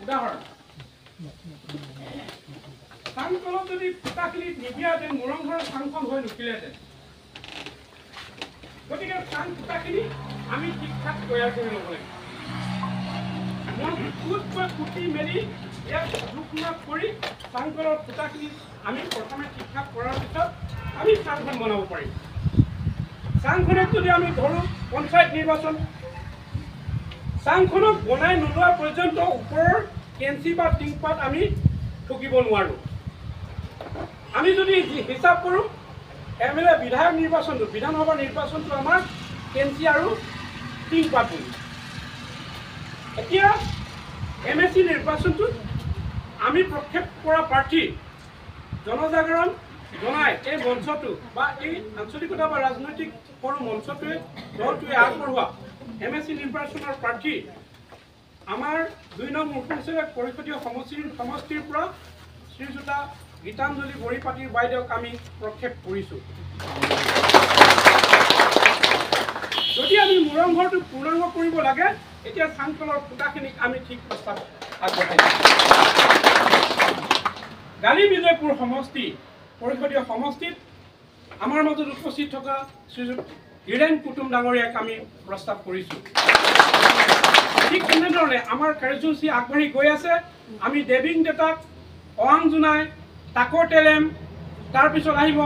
উদাহৰণ চাংকলত যদি ফুটাখিনি নিদিয়াহেঁতেন মুৰংঘৰৰ চাংখন হৈ নুঠিলেহেঁতেন। গতিকে চাং ফুটাখিনি আমি ঠিক ঠাক তৈয়াৰ কৰি ল'ব লাগিব। মজবুতকৈ পুতি মেলি ইয়াক জোখ কৰি চাংকলৰ ফুটাখিনি আমি প্ৰথমে ঠিক ঠাক কৰাৰ পিছত আমি চাংখন বনাব পাৰিম। চাংখনক যদি আমি ধৰোঁ পঞ্চায়ত নিৰ্বাচন, চাংখনক বনাই নোলোৱা পৰ্যন্ত ওপৰৰ কেঞ্চি বা টিংপাত আমি ঠুকিব নোৱাৰোঁ। আমি যদি হিচাপ কৰোঁ MLA বিধায়ক নিৰ্বাচনটো, বিধানসভা নিৰ্বাচনটো আমাৰ কেঞ্চি আৰু টিংপাত বুলি। এতিয়া MSC নিৰ্বাচনটোত আমি প্ৰক্ষেপ কৰা প্ৰাৰ্থী জনজাগৰণ জনাই এই মঞ্চটো বা এই আঞ্চলিকতা বা ৰাজনৈতিক সৰু মঞ্চটোৱে দলটোৱে আগবঢ়োৱা MSC নিৰ্বাচনৰ প্ৰাৰ্থী আমাৰ ২ নং মুখ্য পৰিষদীয় সমষ্টিৰ পৰা শ্ৰীযুতা গীতাঞ্জলি বৰিপাতিৰ বাইদেউক আমি প্ৰক্ষেপ কৰিছোঁ। যদি আমি মুৰংঘৰটো পূৰ্ণাংগ কৰিব লাগে, এতিয়া চাংকলৰ ফুটাখিনিক আমি ঠিক প্ৰস্তাৱ আগবঢ়াইছোঁ। গালি বিজয়পুৰ সমষ্টি পৰিষদীয় সমষ্টিত আমাৰ মাজত উপস্থিত থকা শ্ৰীযুত হীৰেন কুটুম ডাঙৰীয়াক আমি প্ৰস্তাৱ কৰিছোঁ। ঠিক তেনেধৰণে আমাৰ কাৰ্যসূচী আগবাঢ়ি গৈ আছে। আমি দেৱিং ডেটাক অৱাং জোনাই টাকৰ টেলেম, তাৰপিছত আহিব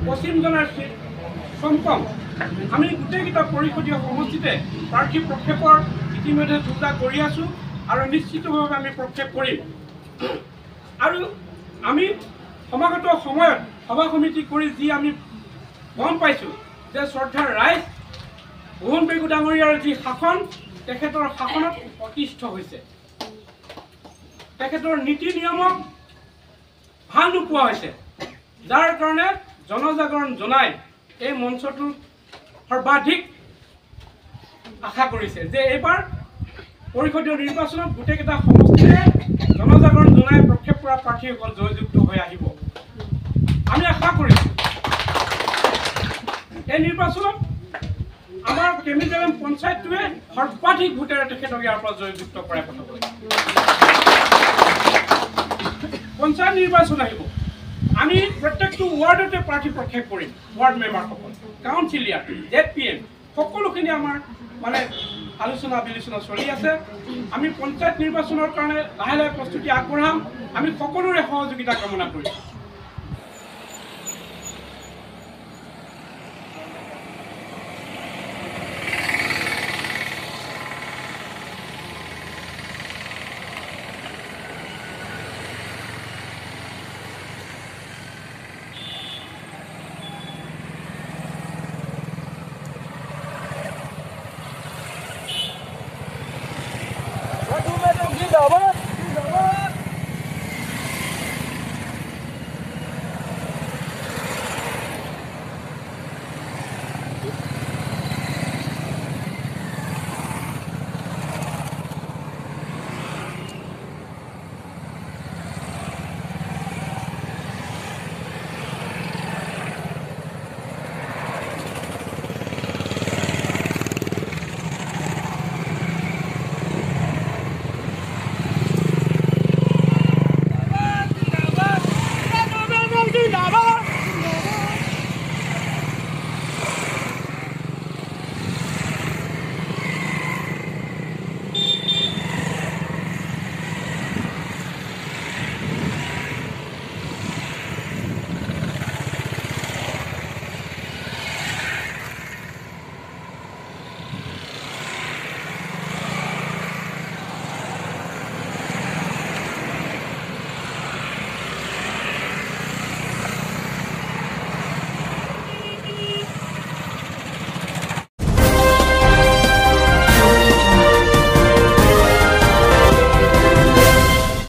পশ্চিম জনাৰ চমকম। আমি গোটেইকেইটা পৰিষদীয় সমষ্টিতে প্ৰাৰ্থী প্ৰক্ষেপৰ ইতিমধ্যে যোগদান কৰি আছোঁ আৰু নিশ্চিতভাৱে আমি প্ৰক্ষেপ কৰিম। আৰু আমি সমাগত সময়ত সভা সমিতি কৰি যি আমি গম পাইছোঁ যে শ্ৰদ্ধাৰ ৰাইজ মোহন পেগু ডাঙৰীয়াৰ যি শাসন, তেখেতৰ শাসনত অতিষ্ঠ হৈছে। তেখেতৰ নীতি নিয়মক ভাল নোপোৱা হৈছে, যাৰ কাৰণে জনজাগৰণ জনাই এই মঞ্চটোৰ সৰ্বাধিক আশা কৰিছে যে এইবাৰ পৰিষদীয় নিৰ্বাচনত গোটেইকেইটা সমষ্টিৰে জনজাগৰণ জনাই প্ৰক্ষেপ কৰা প্ৰাৰ্থীসকল জয়যুক্ত হৈ আহিব। আমি আশা কৰিছোঁ এই নিৰ্বাচনত আমাৰ কেমিকেলম পঞ্চায়তটোৱে সৰ্বাধিক ভোটেৰে তেখেতক ইয়াৰ পৰা জয়যুক্ত কৰাই পঠাব লাগিব। পঞ্চায়ত নিৰ্বাচন আহিব, আমি প্ৰত্যেকটো ৱাৰ্ডতে প্ৰাৰ্থী প্ৰক্ষেপ কৰিম। ৱাৰ্ড মেম্বাৰসকল, কাউন্সিলিয়াৰ, ZPM সকলোখিনি আমাৰ মানে আলোচনা বিলোচনা চলি আছে। আমি পঞ্চায়ত নিৰ্বাচনৰ কাৰণে লাহে লাহে প্ৰস্তুতি আগবঢ়াম। আমি সকলোৰে সহযোগিতা কামনা কৰিছোঁ।